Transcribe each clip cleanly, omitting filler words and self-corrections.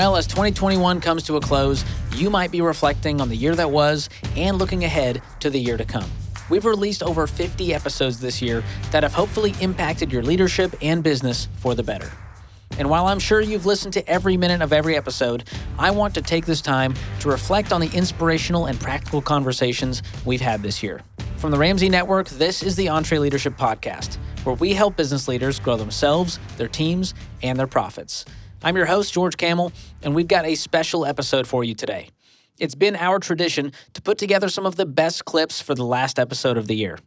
Well, as 2021 comes to a close, you might be reflecting on the year that was and looking ahead to the year to come. We've released over 50 episodes this year that have hopefully impacted your leadership and business for the better. And while I'm sure you've listened to every minute of every episode, I want to take this time to reflect on the inspirational and practical conversations we've had this year. From the Ramsey Network, this is the EntreLeadership Podcast, where we help business leaders grow themselves, their teams, and their profits. I'm your host, George Camel, and we've got a special episode for you today. It's been our tradition to put together some of the best clips for the last episode of the year.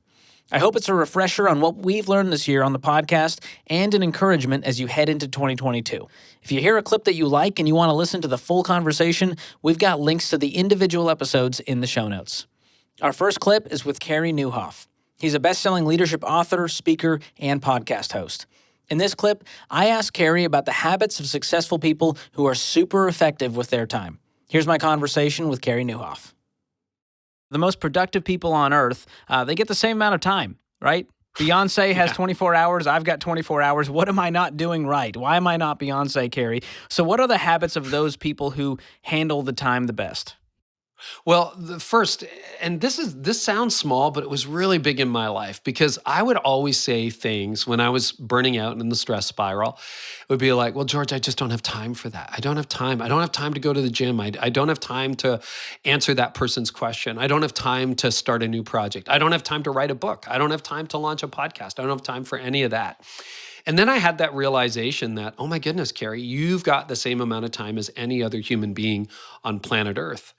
I hope it's a refresher on what we've learned this year on the podcast and an encouragement as you head into 2022. If you hear a clip that you like and you want to listen to the full conversation, we've got links to the individual episodes in the show notes. Our first clip is with Carey Nieuwhof. He's a best-selling leadership author, speaker, and podcast host. In this clip, I asked Carey about the habits of successful people who are super effective with their time. Here's my conversation with Carey Nieuwhof. The most productive people on earth, they get the same amount of time, right? Beyonce has 24 hours. I've got 24 hours. What am I not doing right? Why am I not Beyonce, Carey? So what are the habits of those people who handle the time the best? Well, the first, and this sounds small, but it was really big in my life because I would always say things when I was burning out in the stress spiral. It would be like, well, George, I just don't have time for that. I don't have time. I don't have time to go to the gym. I don't have time to answer that person's question. I don't have time to start a new project. I don't have time to write a book. I don't have time to launch a podcast. I don't have time for any of that. And then I had that realization that, oh my goodness, Carey, you've got the same amount of time as any other human being on planet Earth.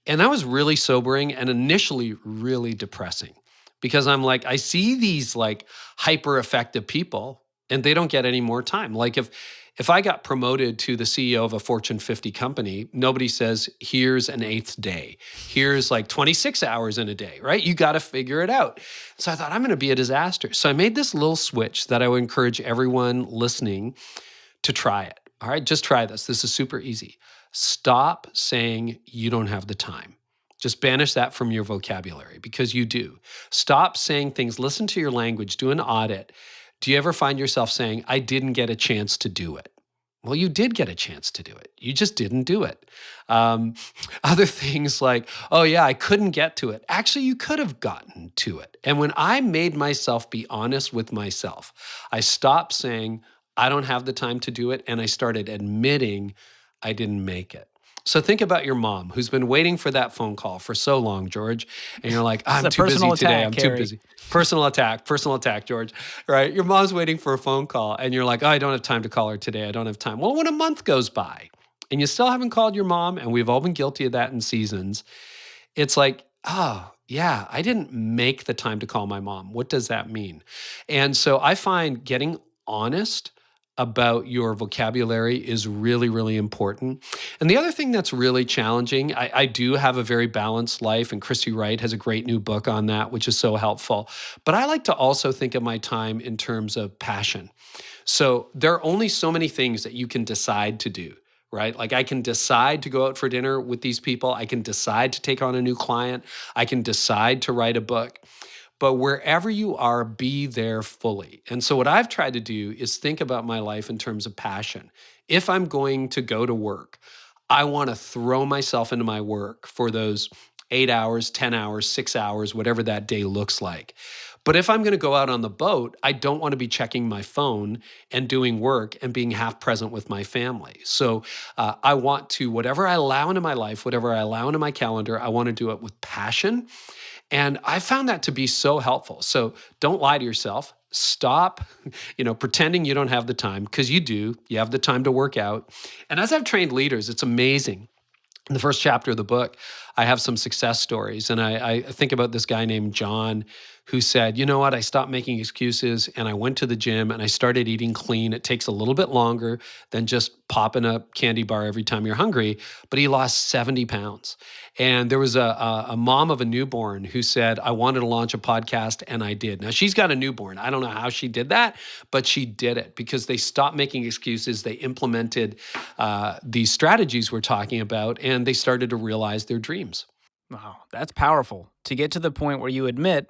And that was really sobering and initially really depressing because I'm like, I see these like hyper effective people and they don't get any more time. Like if I got promoted to the CEO of a Fortune 50 company, nobody says, here's an eighth day. Here's like 26 hours in a day, right? You got to figure it out. So I thought I'm going to be a disaster. So I made this little switch that I would encourage everyone listening to try it. All right, just try this. This is super easy. Stop saying you don't have the time. Just banish that from your vocabulary because you do. Stop saying things. Listen to your language. Do an audit. Do you ever find yourself saying, I didn't get a chance to do it? Well, you did get a chance to do it. You just didn't do it. Other things like, oh yeah, I couldn't get to it. Actually, you could have gotten to it. And when I made myself be honest with myself, I stopped saying, I don't have the time to do it. And I started admitting I didn't make it. So think about your mom who's been waiting for that phone call for so long, George. And you're like, I'm too busy today. I'm too busy. Personal attack, George, right? Your mom's waiting for a phone call and you're like, oh, I don't have time to call her today. I don't have time. Well, when a month goes by and you still haven't called your mom, and we've all been guilty of that in seasons, it's like, oh, yeah, I didn't make the time to call my mom. What does that mean? And so I find getting honest about your vocabulary is really, really important. And the other thing that's really challenging, I do have a very balanced life, and Christy Wright has a great new book on that, which is so helpful. But I like to also think of my time in terms of passion. So there are only so many things that you can decide to do, right? Like I can decide to go out for dinner with these people. I can decide to take on a new client. I can decide to write a book. But wherever you are, be there fully. And so what I've tried to do is think about my life in terms of passion. If I'm going to go to work, I want to throw myself into my work for those 8 hours, 10 hours, 6 hours, whatever that day looks like. But if I'm going to go out on the boat, I don't want to be checking my phone and doing work and being half present with my family. So I want to, whatever I allow into my life, whatever I allow into my calendar, I want to do it with passion. And I found that to be so helpful. So don't lie to yourself. Stop, pretending you don't have the time, because you do. You have the time to work out. And as I've trained leaders, it's amazing. In the first chapter of the book, I have some success stories. And I think about this guy named John who said, you know what, I stopped making excuses and I went to the gym and I started eating clean. It takes a little bit longer than just popping a candy bar every time you're hungry, but he lost 70 pounds. And there was a mom of a newborn who said, I wanted to launch a podcast and I did. Now she's got a newborn. I don't know how she did that, but she did it because they stopped making excuses. They implemented these strategies we're talking about and they started to realize their dreams. Wow, that's powerful. To get to the point where you admit,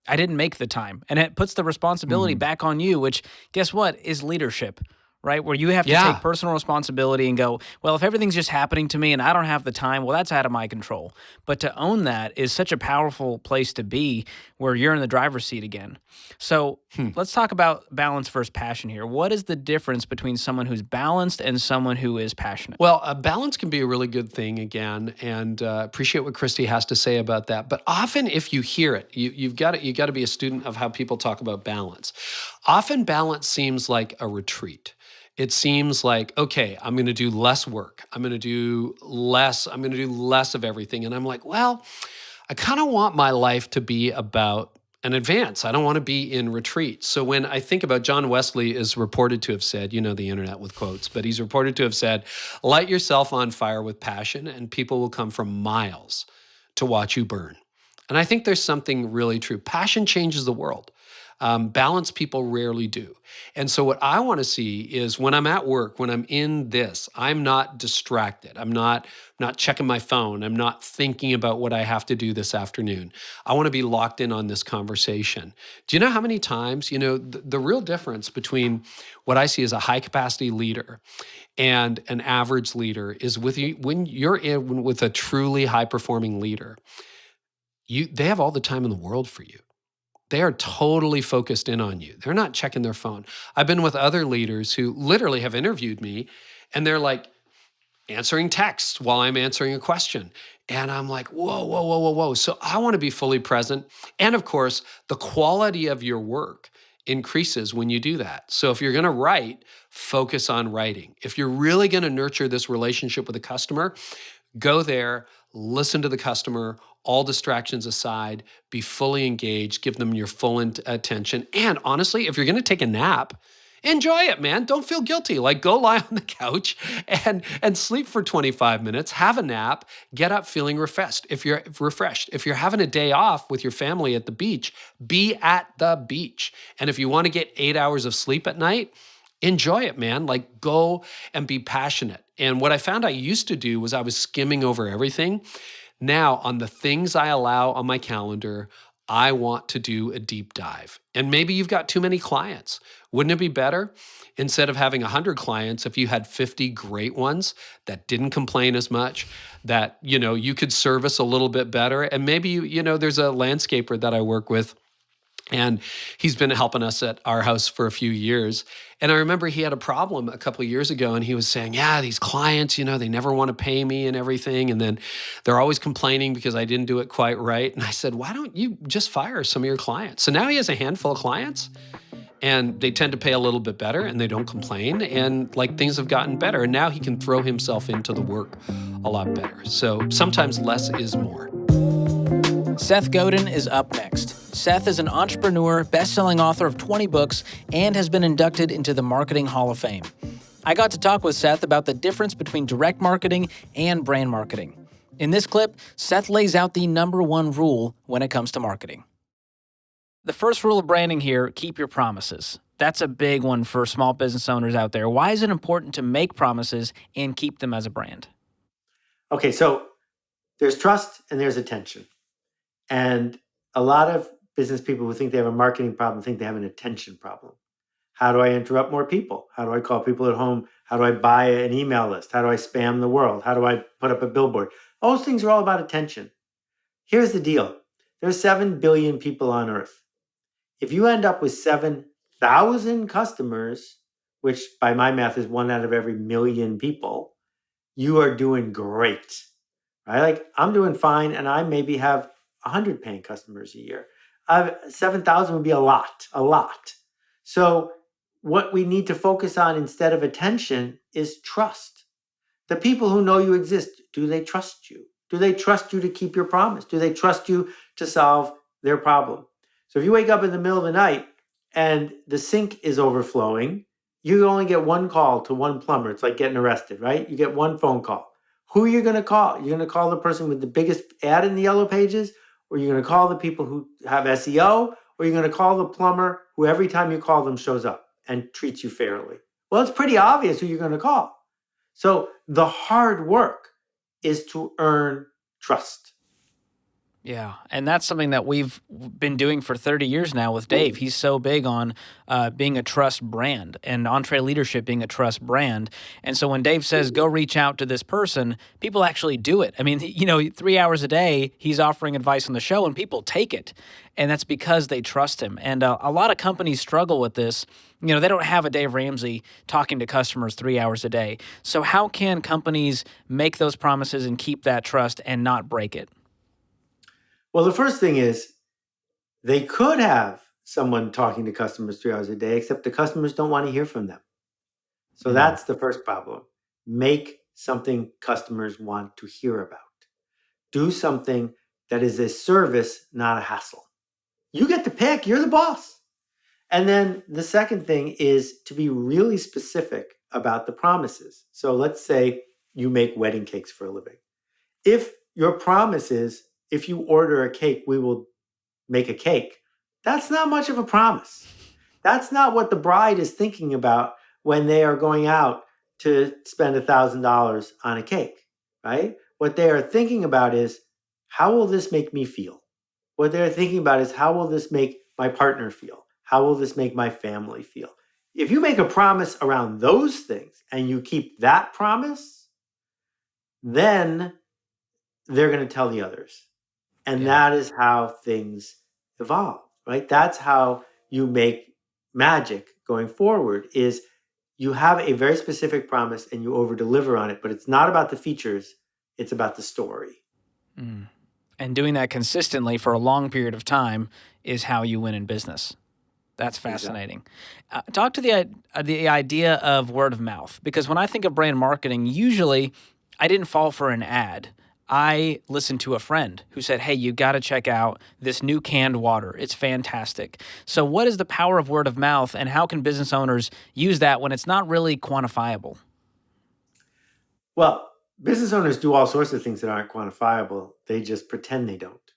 I didn't make the time. And it puts the responsibility back on you, which, guess what, is leadership, right? Where you have to Yeah. take personal responsibility and go, well, if everything's just happening to me and I don't have the time, well, that's out of my control. But to own that is such a powerful place to be where you're in the driver's seat again. So let's talk about balance versus passion here. What is the difference between someone who's balanced and someone who is passionate? Well, balance can be a really good thing again, and appreciate what Christy has to say about that. But often, if you hear it, you've got to be a student of how people talk about balance. Often, balance seems like a retreat. It seems like, okay, I'm going to do less work. I'm going to do less. I'm going to do less of everything. And I'm like, well, I kind of want my life to be about an advance. I don't want to be in retreat. So when I think about John Wesley is reported to have said, you know, the internet with quotes, but he's reported to have said, light yourself on fire with passion and people will come from miles to watch you burn. And I think there's something really true. Passion changes the world. Balance people rarely do. And so what I want to see is when I'm at work, when I'm in this, I'm not distracted. I'm not checking my phone. I'm not thinking about what I have to do this afternoon. I want to be locked in on this conversation. Do you know how many times, the real difference between what I see as a high capacity leader and an average leader is when you're in with a truly high performing leader, they have all the time in the world for you. They are totally focused in on you. They're not checking their phone. I've been with other leaders who literally have interviewed me and they're like answering texts while I'm answering a question. And I'm like, whoa, whoa, whoa, whoa, whoa. So I want to be fully present. And of course, the quality of your work increases when you do that. So if you're going to write, focus on writing. If you're really going to nurture this relationship with a customer, go there, listen to the customer, all distractions aside, be fully engaged, give them your full attention. And honestly, if you're going to take a nap, enjoy it, man. Don't feel guilty. Like go lie on the couch and sleep for 25 minutes, have a nap, get up feeling refreshed. If you're having a day off with your family at the beach, be at the beach. And if you want to get 8 hours of sleep at night, enjoy it, man. Like go and be passionate. And what I found I used to do was I was skimming over everything. Now, on the things I allow on my calendar, I want to do a deep dive. And maybe you've got too many clients. Wouldn't it be better instead of having 100 clients if you had 50 great ones that didn't complain as much, that, you could service a little bit better? And maybe, there's a landscaper that I work with, and he's been helping us at our house for a few years. And I remember he had a problem a couple of years ago and he was saying, yeah, these clients, they never want to pay me and everything. And then they're always complaining because I didn't do it quite right. And I said, why don't you just fire some of your clients? So now he has a handful of clients and they tend to pay a little bit better and they don't complain. And things have gotten better. And now he can throw himself into the work a lot better. So sometimes less is more. Seth Godin is up next. Seth is an entrepreneur, best-selling author of 20 books, and has been inducted into the Marketing Hall of Fame. I got to talk with Seth about the difference between direct marketing and brand marketing. In this clip, Seth lays out the number one rule when it comes to marketing. The first rule of branding here, keep your promises. That's a big one for small business owners out there. Why is it important to make promises and keep them as a brand? Okay, so there's trust and there's attention. And a lot of business people who think they have a marketing problem think they have an attention problem. How do I interrupt more people? How do I call people at home? How do I buy an email list? How do I spam the world? How do I put up a billboard? Those things are all about attention. Here's the deal. There's 7 billion people on Earth. If you end up with 7,000 customers, which by my math is 1 out of every million people, you are doing great, right? I'm doing fine and I maybe have 100 paying customers a year. 7,000 would be a lot. So what we need to focus on instead of attention is trust. The people who know you exist, do they trust you? Do they trust you to keep your promise? Do they trust you to solve their problem? So if you wake up in the middle of the night and the sink is overflowing, you only get one call to one plumber. It's like getting arrested, right? You get one phone call. Who are you going to call? You're going to call the person with the biggest ad in the yellow pages? Or you're going to call the people who have SEO, or you're going to call the plumber who every time you call them shows up and treats you fairly? Well, it's pretty obvious who you're going to call. So the hard work is to earn trust. Yeah, and that's something that we've been doing for 30 years now with Dave. He's so big on being a trust brand and EntreLeadership being a trust brand. And so when Dave says, go reach out to this person, people actually do it. I mean, 3 hours a day, he's offering advice on the show and people take it. And that's because they trust him. And a lot of companies struggle with this. They don't have a Dave Ramsey talking to customers 3 hours a day. So how can companies make those promises and keep that trust and not break it? Well, the first thing is they could have someone talking to customers 3 hours a day, except the customers don't want to hear from them. So that's the first problem. Make something customers want to hear about. Do something that is a service, not a hassle. You get to pick, you're the boss. And then the second thing is to be really specific about the promises. So let's say you make wedding cakes for a living. If your promise is, if you order a cake, we will make a cake. That's not much of a promise. That's not what the bride is thinking about when they are going out to spend $1,000 on a cake, right? What they are thinking about is, how will this make me feel? What they're thinking about is, how will this make my partner feel? How will this make my family feel? If you make a promise around those things and you keep that promise, then they're going to tell the others. And that is how things evolve, right? That's how you make magic going forward, is you have a very specific promise and you over-deliver on it, but it's not about the features, it's about the story. And doing that consistently for a long period of time is how you win in business. That's fascinating. Exactly. Talk to the idea of word of mouth, because when I think of brand marketing, usually I didn't fall for an ad. I listened to a friend who said, hey, you got to check out this new canned water. It's fantastic. So what is the power of word of mouth, and how can business owners use that when it's not really quantifiable? Well, business owners do all sorts of things that aren't quantifiable. They just pretend they don't.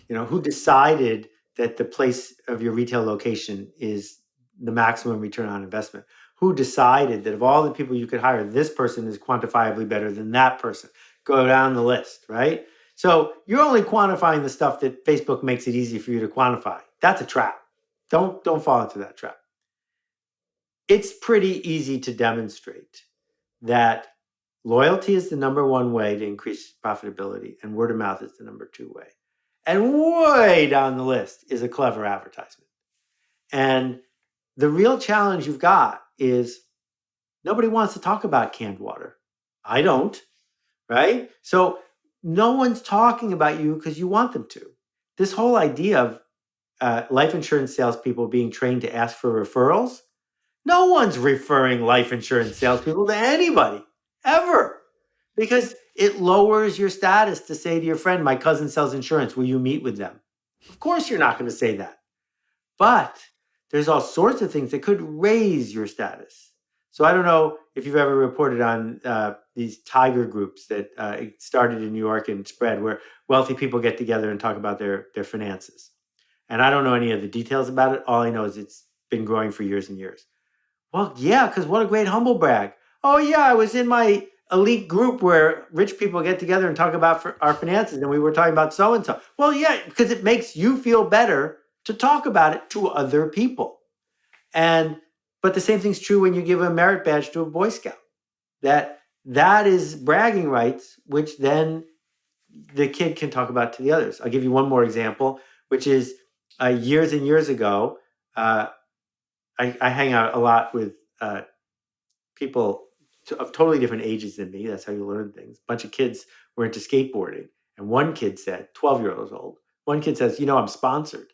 Who decided that the place of your retail location is the maximum return on investment? Who decided that of all the people you could hire, this person is quantifiably better than that person? Go down the list, right? So you're only quantifying the stuff that Facebook makes it easy for you to quantify. That's a trap. Don't fall into that trap. It's pretty easy to demonstrate that loyalty is the number one way to increase profitability, and word of mouth is the number two way. And way down the list is a clever advertisement. And the real challenge you've got is nobody wants to talk about canned water. I don't. Right? So no one's talking about you because you want them to. This whole idea of life insurance salespeople being trained to ask for referrals, no one's referring life insurance salespeople to anybody, ever. Because it lowers your status to say to your friend, my cousin sells insurance, will you meet with them? Of course you're not going to say that. But there's all sorts of things that could raise your status. So I don't know if you've ever reported on these tiger groups that started in New York and spread, where wealthy people get together and talk about their finances. And I don't know any of the details about it. All I know is it's been growing for years and years. Well, yeah, because what a great humble brag. Oh, yeah, I was in my elite group where rich people get together and talk about our finances, and we were talking about so-and-so. Well, yeah, because it makes you feel better to talk about it to other people. But the same thing's true when you give a merit badge to a Boy Scout. That is bragging rights, which then the kid can talk about to the others. I'll give you one more example, which is years and years ago, I hang out a lot with people of totally different ages than me. That's how you learn things. A bunch of kids were into skateboarding. And one kid said, 12-year-old old, one kid says, I'm sponsored.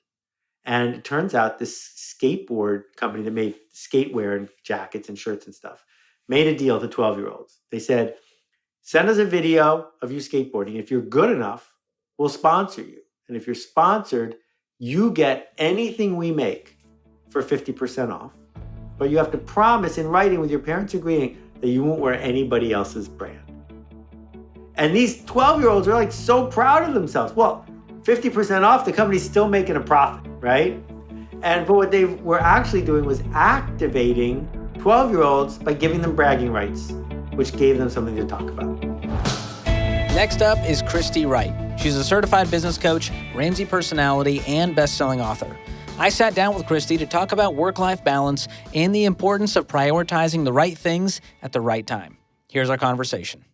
And it turns out this skateboard company that made skatewear and jackets and shirts and stuff made a deal to 12-year-olds. They said, send us a video of you skateboarding. If you're good enough, we'll sponsor you. And if you're sponsored, you get anything we make for 50% off. But you have to promise in writing with your parents agreeing that you won't wear anybody else's brand. And these 12-year-olds are like so proud of themselves. Well, 50% off, the company's still making a profit, right? But what they were actually doing was activating 12-year-olds by giving them bragging rights, which gave them something to talk about. Next up is Christy Wright. She's a certified business coach, Ramsey personality, and best-selling author. I sat down with Christy to talk about work-life balance and the importance of prioritizing the right things at the right time. Here's our conversation.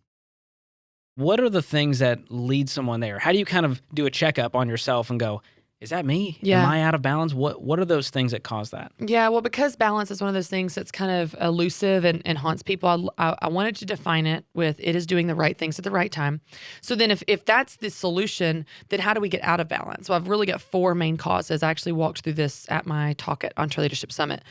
What are the things that lead someone there? How do you kind of do a checkup on yourself and go, is that me? Yeah. Am I out of balance? What are those things that cause that? Yeah, well, because balance is one of those things that's kind of elusive and haunts people, I wanted to define it with it is doing the right things at the right time. So then if that's the solution, then how do we get out of balance? Well, I've really got 4 main causes. I actually walked through this at my talk at EntreLeadership Summit.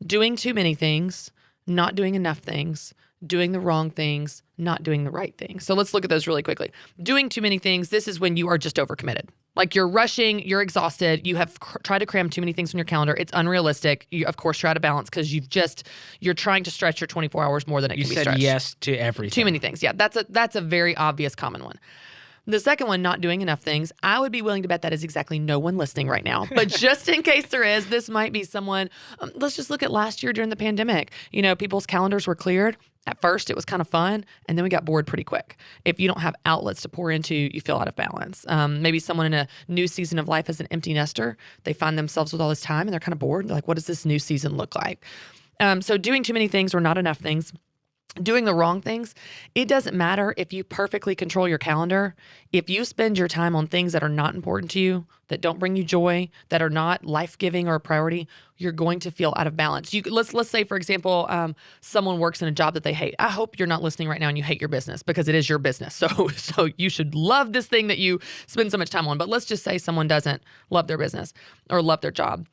Doing too many things, not doing enough things, doing the wrong things, not doing the right things. So let's look at those really quickly. Doing too many things, this is when you are just overcommitted. Like you're rushing, you're exhausted, you have tried to cram too many things on your calendar. It's unrealistic. Of course, you're out of balance because you're trying to stretch your 24 hours more than it can be stretched. You said yes to everything. Too many things. Yeah, that's a very obvious common one. The second one, not doing enough things, I would be willing to bet that is exactly no one listening right now. But just in case there is, this might be someone. Let's just look at last year during the pandemic. People's calendars were cleared. At first, it was kind of fun, and then we got bored pretty quick. If you don't have outlets to pour into, you feel out of balance. Maybe someone in a new season of life as an empty nester, they find themselves with all this time, and they're kind of bored. They're like, what does this new season look like? So doing too many things or not enough things, doing the wrong things, it doesn't matter if you perfectly control your calendar. If you spend your time on things that are not important to you, that don't bring you joy, that are not life-giving or a priority, you're going to feel out of balance. Let's say, for example, someone works in a job that they hate. I hope you're not listening right now and you hate your business because it is your business. So you should love this thing that you spend so much time on. But let's just say someone doesn't love their business or love their job.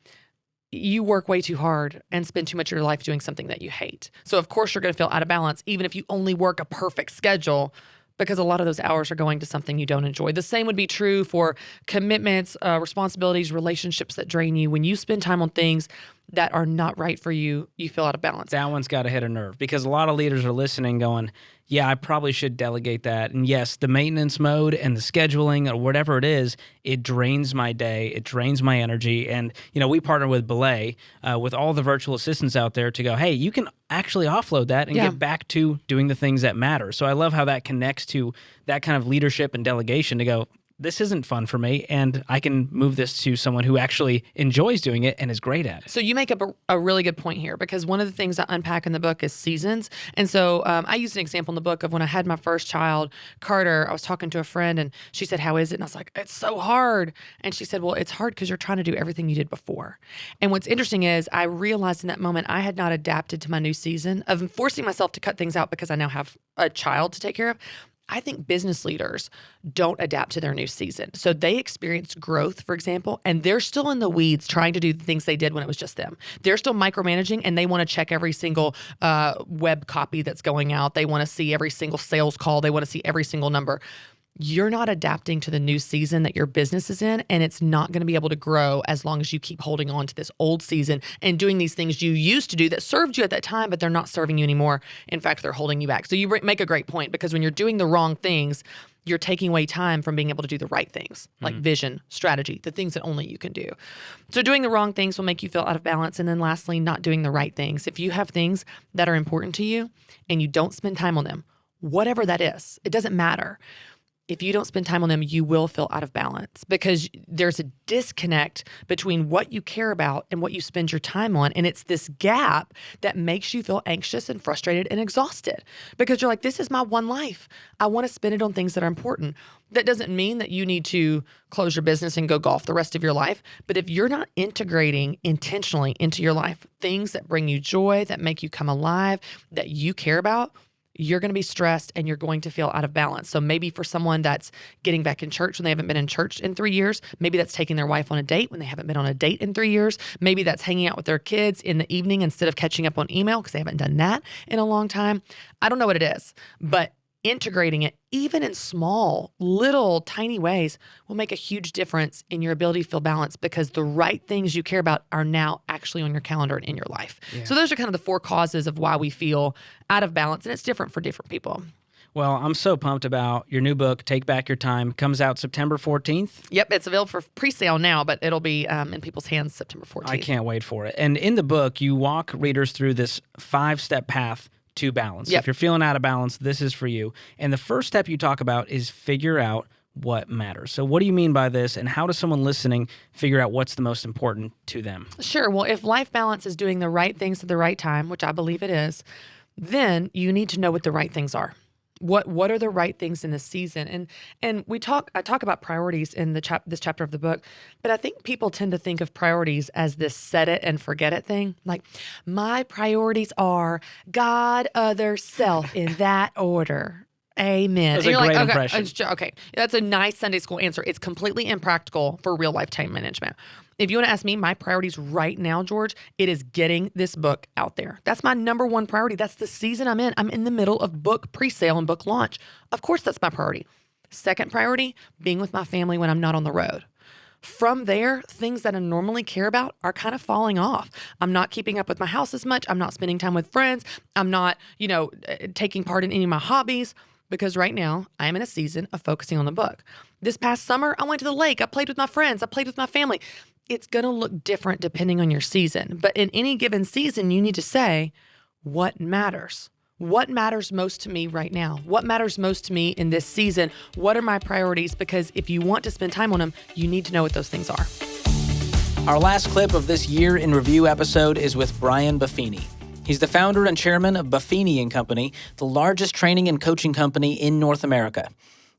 You work way too hard and spend too much of your life doing something that you hate. So of course you're going to feel out of balance, even if you only work a perfect schedule, because a lot of those hours are going to something you don't enjoy. The same would be true for commitments, responsibilities, relationships that drain you. When you spend time on things that are not right for you, you feel out of balance. That one's got to hit a nerve because a lot of leaders are listening going, yeah, I probably should delegate that. And yes, the maintenance mode and the scheduling or whatever it is, it drains my day. It drains my energy. And, we partner with Belay, with all the virtual assistants out there to go, hey, you can actually offload that and get back to doing the things that matter. So I love how that connects to that kind of leadership and delegation to go, this isn't fun for me, and I can move this to someone who actually enjoys doing it and is great at it. So you make up a really good point here, because one of the things I unpack in the book is seasons. And so I used an example in the book of when I had my first child, Carter. I was talking to a friend, and she said, how is it? And I was like, it's so hard. And she said, well, it's hard because you're trying to do everything you did before. And what's interesting is I realized in that moment I had not adapted to my new season of forcing myself to cut things out because I now have a child to take care of. I think business leaders don't adapt to their new season. So they experience growth, for example, and they're still in the weeds trying to do the things they did when it was just them. They're still micromanaging, and they want to check every single web copy that's going out. They want to see every single sales call. They want to see every single number. You're not adapting to the new season that your business is in, and it's not going to be able to grow as long as you keep holding on to this old season and doing these things you used to do that served you at that time, but they're not serving you anymore. In fact, they're holding you back. So you make a great point, because when you're doing the wrong things, you're taking away time from being able to do the right things, like vision, strategy, the things that only you can do. So doing the wrong things will make you feel out of balance. And then lastly, not doing the right things. If you have things that are important to you and you don't spend time on them, whatever that is, it doesn't matter. If you don't spend time on them, you will feel out of balance, because there's a disconnect between what you care about and what you spend your time on. And it's this gap that makes you feel anxious and frustrated and exhausted, because you're like, this is my one life. I want to spend it on things that are important. That doesn't mean that you need to close your business and go golf the rest of your life. But if you're not integrating intentionally into your life things that bring you joy, that make you come alive, that you care about, you're going to be stressed and you're going to feel out of balance. So maybe for someone that's getting back in church when they haven't been in church in 3 years, maybe that's taking their wife on a date when they haven't been on a date in 3 years. Maybe that's hanging out with their kids in the evening instead of catching up on email because they haven't done that in a long time. I don't know what it is, but integrating it, even in small, little, tiny ways, will make a huge difference in your ability to feel balanced, because the right things you care about are now actually on your calendar and in your life. Yeah. So those are kind of the 4 causes of why we feel out of balance, and it's different for different people. Well, I'm so pumped about your new book, Take Back Your Time. Comes out September 14th. Yep, it's available for pre-sale now, but it'll be in people's hands September 14th. I can't wait for it. And in the book, you walk readers through this 5-step path to balance. Yep. If you're feeling out of balance, this is for you. And the first step you talk about is figure out what matters. So what do you mean by this, and how does someone listening figure out what's the most important to them? Sure. Well, if life balance is doing the right things at the right time, which I believe it is, then you need to know what the right things are. What are the right things in this season? And I talk about priorities in this chapter of the book, but I think people tend to think of priorities as this set it and forget it thing. Like, my priorities are God, other, self, in that order. Amen. That's And a you're great like, impression. okay, that's a nice Sunday school answer. It's completely impractical for real life time management. If you want to ask me, my priorities right now, George, it is getting this book out there. That's my number one priority. That's the season I'm in. I'm in the middle of book pre-sale and book launch. Of course, that's my priority. Second priority, being with my family when I'm not on the road. From there, things that I normally care about are kind of falling off. I'm not keeping up with my house as much. I'm not spending time with friends. I'm not, taking part in any of my hobbies. Because right now, I am in a season of focusing on the book. This past summer, I went to the lake. I played with my friends. I played with my family. It's going to look different depending on your season. But in any given season, you need to say, what matters? What matters most to me right now? What matters most to me in this season? What are my priorities? Because if you want to spend time on them, you need to know what those things are. Our last clip of this Year in Review episode is with Brian Buffini. He's the founder and chairman of Buffini & Company, the largest training and coaching company in North America.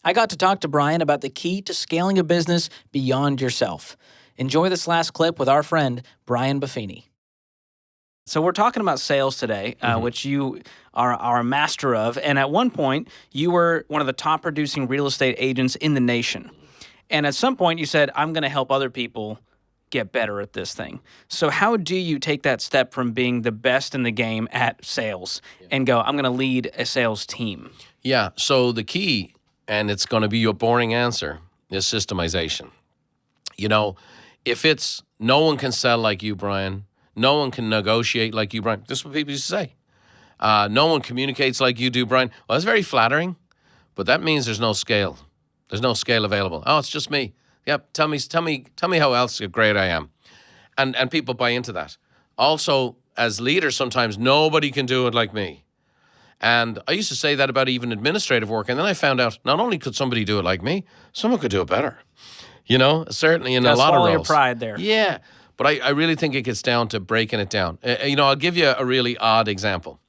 I got to talk to Brian about the key to scaling a business beyond yourself. Enjoy this last clip with our friend, Brian Buffini. So we're talking about sales today, which you are a master of. And at one point, you were one of the top producing real estate agents in the nation. And at some point, you said, I'm going to help other people get better at this thing. So how do you take that step from being the best in the game at sales and go, I'm going to lead a sales team? Yeah, so the key, and it's going to be your boring answer, is systemization. If it's no one can sell like you, Brian, no one can negotiate like you, Brian. This is what people used to say. No one communicates like you do, Brian. Well, that's very flattering, but that means there's no scale. There's no scale available. Oh, it's just me. Yep, tell me how else great I am. And people buy into that. Also, as leaders, sometimes nobody can do it like me. And I used to say that about even administrative work, and then I found out not only could somebody do it like me, someone could do it better. Certainly in a lot of roles. Your pride there. Yeah, but I really think it gets down to breaking it down. I'll give you a really odd example.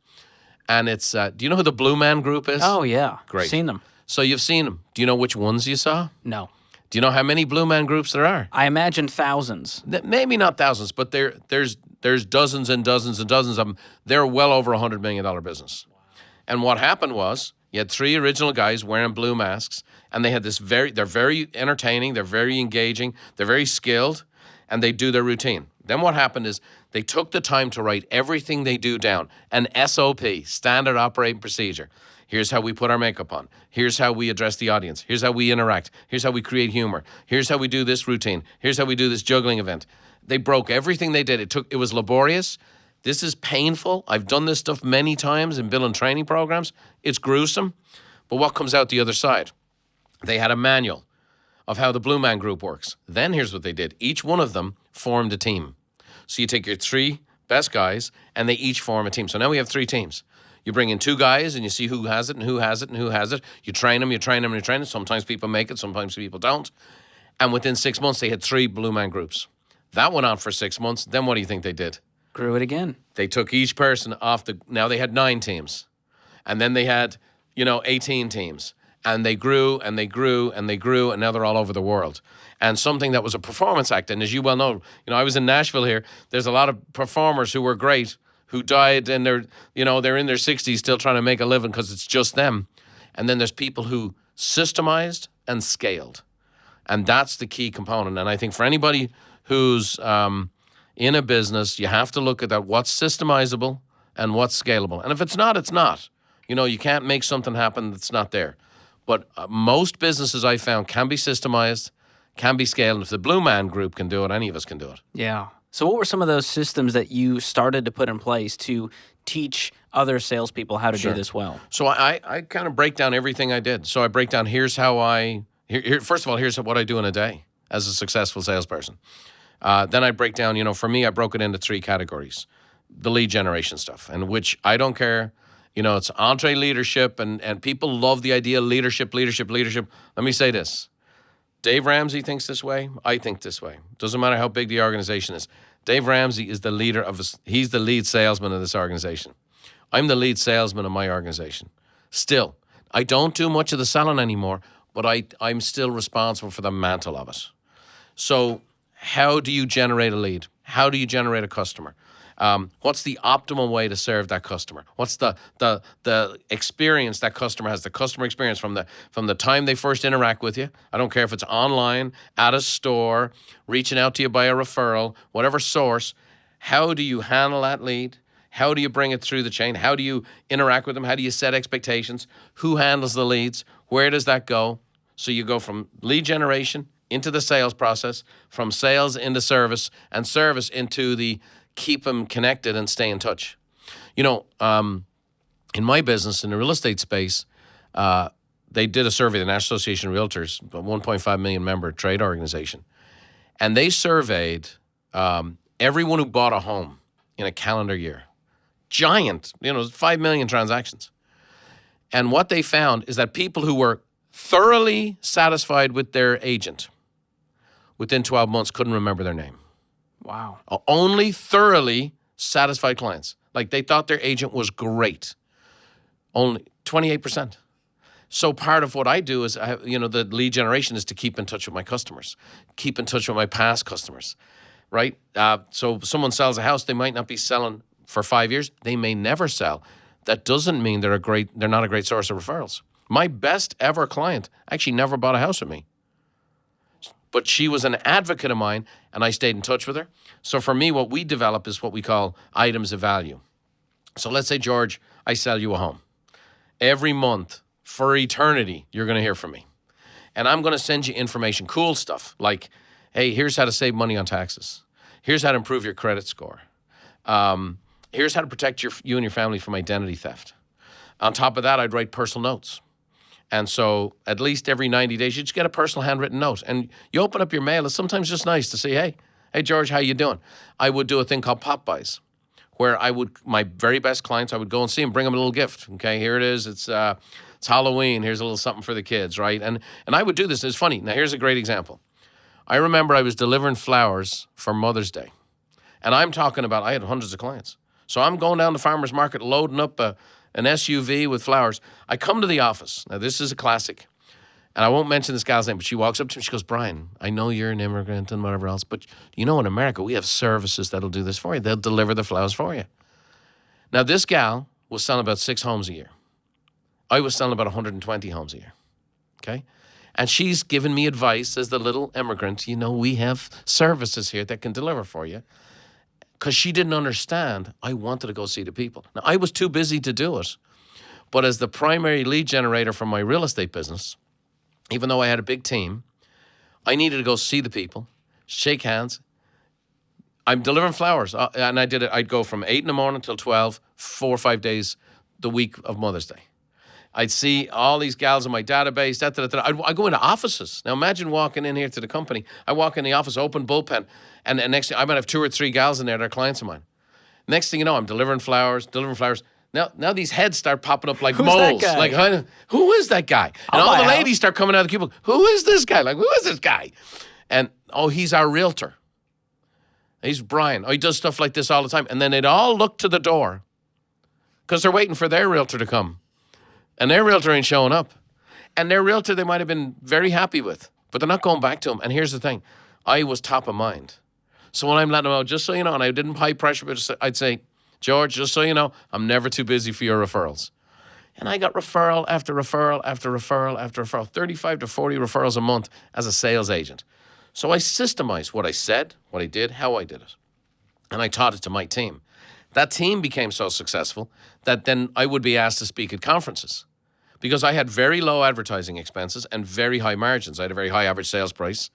And it's, do you know who the Blue Man Group is? Oh, yeah. Great. Seen them. So you've seen them. Do you know which ones you saw? No. Do you know how many Blue Man Groups there are? I imagine thousands. Maybe not thousands, but there's dozens and dozens and dozens of them. They're well over $100 million business. And what happened was you had three original guys wearing blue masks, and they had they're very entertaining, they're very engaging, they're very skilled, and they do their routine. Then what happened is they took the time to write everything they do down, an SOP, standard operating procedure. Here's how we put our makeup on. Here's how we address the audience. Here's how we interact. Here's how we create humor. Here's how we do this routine. Here's how we do this juggling event. They broke everything they did. It was laborious. This is painful. I've done this stuff many times in building training programs. It's gruesome. But what comes out the other side? They had a manual of how the Blue Man Group works. Then here's what they did. Each one of them formed a team. So you take your three best guys, and they each form a team. So now we have three teams. You bring in two guys and you see who has it and who has it and who has it. You train them. Sometimes people make it, sometimes people don't. And within 6 months, they had three Blue Man Groups. That went on for 6 months. Then what do you think they did? Grew it again. They took each person off now they had 9 teams. And then they had, 18 teams. And they grew and they grew and they grew, and now they're all over the world. And something that was a performance act, and as you well know, I was in Nashville here, there's a lot of performers who were great, who died, and they're in their 60s still trying to make a living because it's just them. And then there's people who systemized and scaled. And that's the key component. And I think for anybody who's in a business, you have to look at that, what's systemizable and what's scalable. And if it's not, it's not. You can't make something happen that's not there. But most businesses I found can be systemized, can be scaled. And if the Blue Man Group can do it, any of us can do it. Yeah. So what were some of those systems that you started to put in place to teach other salespeople how to do this well? So I kind of break down everything I did. So I break down, first of all, here's what I do in a day as a successful salesperson. Then I break down, for me, I broke it into 3 categories. The lead generation stuff, and which I don't care It's EntreLeadership, and people love the idea of leadership. Let me say this. Dave Ramsey thinks this way. I think this way. Doesn't matter how big the organization is. Dave Ramsey is the leader he's the lead salesman of this organization. I'm the lead salesman of my organization. Still, I don't do much of the selling anymore, but I'm still responsible for the mantle of it. So how do you generate a lead? How do you generate a customer? What's the optimal way to serve that customer? What's the experience that customer has, the customer experience from the time they first interact with you? I don't care if it's online, at a store, reaching out to you by a referral, whatever source. How do you handle that lead? How do you bring it through the chain? How do you interact with them? How do you set expectations? Who handles the leads? Where does that go? So you go from lead generation into the sales process, from sales into service, and service into the keep them connected and stay in touch. In my business, in the real estate space, they did a survey, the National Association of Realtors, a 1.5 million member trade organization. And they surveyed everyone who bought a home in a calendar year. Giant, 5 million transactions. And what they found is that people who were thoroughly satisfied with their agent within 12 months couldn't remember their name. Wow. Only thoroughly satisfied clients. Like they thought their agent was great. Only 28%. So part of what I do is, the lead generation is to keep in touch with my customers, keep in touch with my past customers, right? So if someone sells a house, they might not be selling for 5 years. They may never sell. That doesn't mean they're not a great source of referrals. My best ever client actually never bought a house with me. But she was an advocate of mine, and I stayed in touch with her. So for me, what we develop is what we call items of value. So let's say, George, I sell you a home. Every month, for eternity, you're going to hear from me. And I'm going to send you information, cool stuff, like, hey, here's how to save money on taxes. Here's how to improve your credit score. Here's how to protect you and your family from identity theft. On top of that, I'd write personal notes. And so at least every 90 days, you just get a personal handwritten note. And you open up your mail. It's sometimes just nice to say, hey, George, how you doing? I would do a thing called pop buys, where my very best clients, I would go and see them, bring them a little gift. Okay, here it is. It's Halloween. Here's a little something for the kids, right? And I would do this. It's funny. Now, here's a great example. I remember I was delivering flowers for Mother's Day. And I'm talking about, I had hundreds of clients. So I'm going down the farmer's market, loading up an SUV with flowers. I come to the office. Now, this is a classic. And I won't mention this gal's name, but she walks up to me. She goes, Brian, I know you're an immigrant and whatever else, but in America, we have services that'll do this for you. They'll deliver the flowers for you. Now, this gal was selling about 6 homes a year. I was selling about 120 homes a year. Okay? And she's given me advice as the little immigrant. We have services here that can deliver for you. Because she didn't understand, I wanted to go see the people. Now, I was too busy to do it. But as the primary lead generator for my real estate business, even though I had a big team, I needed to go see the people, shake hands. I'm delivering flowers. And I did it. I'd go from 8 in the morning till 12, 4 or 5 days the week of Mother's Day. I'd see all these gals in my database. I'd go into offices. Now imagine walking in here to the company. I walk in the office, open bullpen, and next thing I might have 2 or 3 gals in there that are clients of mine. Next thing you know, I'm delivering flowers. Now these heads start popping up like moles. That guy? Like, who is that guy? And all the ladies start coming out of the cubicle. Who is this guy? Like, who is this guy? And he's our realtor. He's Brian. He does stuff like this all the time. And then they'd all look to the door because they're waiting for their realtor to come. And their realtor ain't showing up. And their realtor they might have been very happy with, but they're not going back to him. And here's the thing. I was top of mind. So when I'm letting them out, just so you know, and I didn't high pressure, but I'd say, George, just so you know, I'm never too busy for your referrals. And I got referral after referral after referral after referral, 35 to 40 referrals a month as a sales agent. So I systemized what I said, what I did, how I did it. And I taught it to my team. That team became so successful that then I would be asked to speak at conferences because I had very low advertising expenses and very high margins. I had a very high average sales price.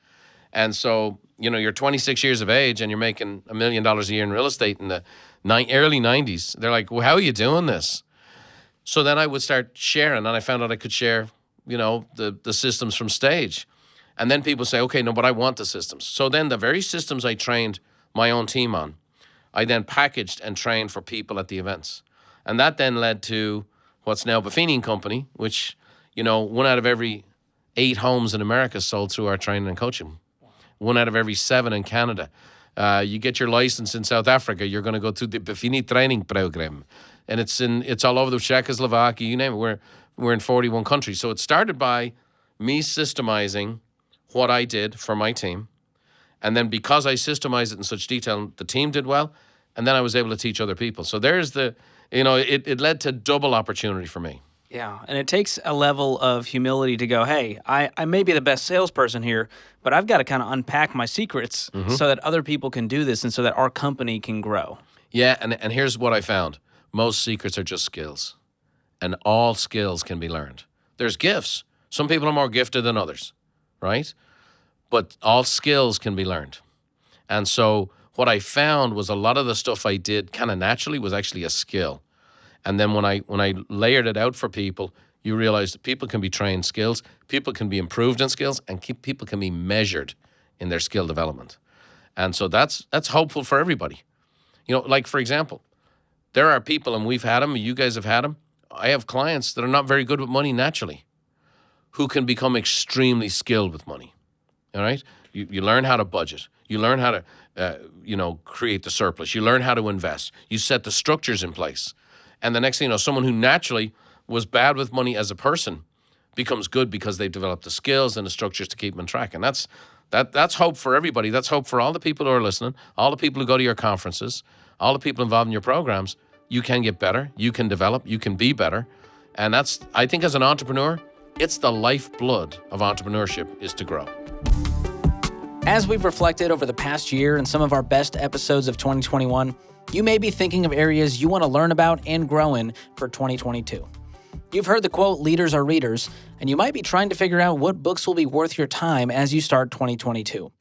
And so, you're 26 years of age and you're making $1 million a year in real estate in the early 90s. They're like, well, how are you doing this? So then I would start sharing, and I found out I could share, the systems from stage. And then people say, okay, no, but I want the systems. So then the very systems I trained my own team on, I then packaged and trained for people at the events. And that then led to what's now Buffini and Company, which, 1 out of every 8 homes in America sold through our training and coaching. 1 out of every 7 in Canada. You get your license in South Africa, you're going to go through the Buffini training program. And it's all over the Czechoslovakia, you name it. We're in 41 countries. So it started by me systemizing what I did for my team. And then because I systemized it in such detail, the team did well. And then I was able to teach other people. So there's it led to double opportunity for me. Yeah, and it takes a level of humility to go, hey, I may be the best salesperson here, but I've got to kind of unpack my secrets so that other people can do this and so that our company can grow. Yeah, and here's what I found. Most secrets are just skills, and all skills can be learned. There's gifts. Some people are more gifted than others, right? But all skills can be learned. And so what I found was a lot of the stuff I did kind of naturally was actually a skill. And then when I layered it out for people, you realize that people can be trained skills, people can be improved in skills, and people can be measured in their skill development. And so that's hopeful for everybody. Like for example, there are people, and we've had them, you guys have had them. I have clients that are not very good with money naturally, who can become extremely skilled with money. All right? You learn how to budget. You learn how to, create the surplus. You learn how to invest. You set the structures in place. And the next thing you know, someone who naturally was bad with money as a person becomes good because they've developed the skills and the structures to keep them on track. And that's hope for everybody. That's hope for all the people who are listening, all the people who go to your conferences, all the people involved in your programs. You can get better. You can develop. You can be better. And I think as an entrepreneur, it's the lifeblood of entrepreneurship is to grow. As we've reflected over the past year and some of our best episodes of 2021, you may be thinking of areas you want to learn about and grow in for 2022. You've heard the quote, leaders are readers, and you might be trying to figure out what books will be worth your time as you start 2022.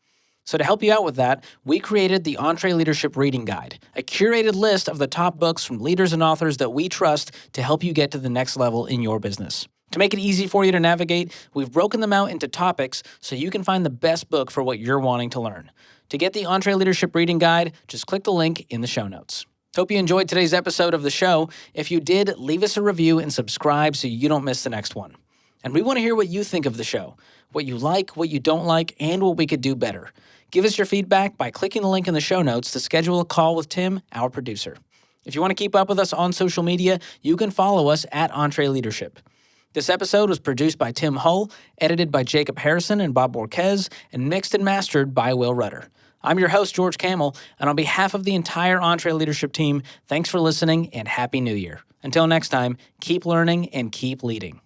So to help you out with that, we created the EntreLeadership Reading Guide, a curated list of the top books from leaders and authors that we trust to help you get to the next level in your business. To make it easy for you to navigate, we've broken them out into topics so you can find the best book for what you're wanting to learn. To get the EntreLeadership Reading Guide, just click the link in the show notes. Hope you enjoyed today's episode of the show. If you did, leave us a review and subscribe so you don't miss the next one. And we want to hear what you think of the show, what you like, what you don't like, and what we could do better. Give us your feedback by clicking the link in the show notes to schedule a call with Tim, our producer. If you want to keep up with us on social media, you can follow us at EntreLeadership. This episode was produced by Tim Hull, edited by Jacob Harrison and Bob Borquez, and mixed and mastered by Will Rudder. I'm your host, George Camel, and on behalf of the entire EntreLeadership team, thanks for listening and Happy New Year. Until next time, keep learning and keep leading.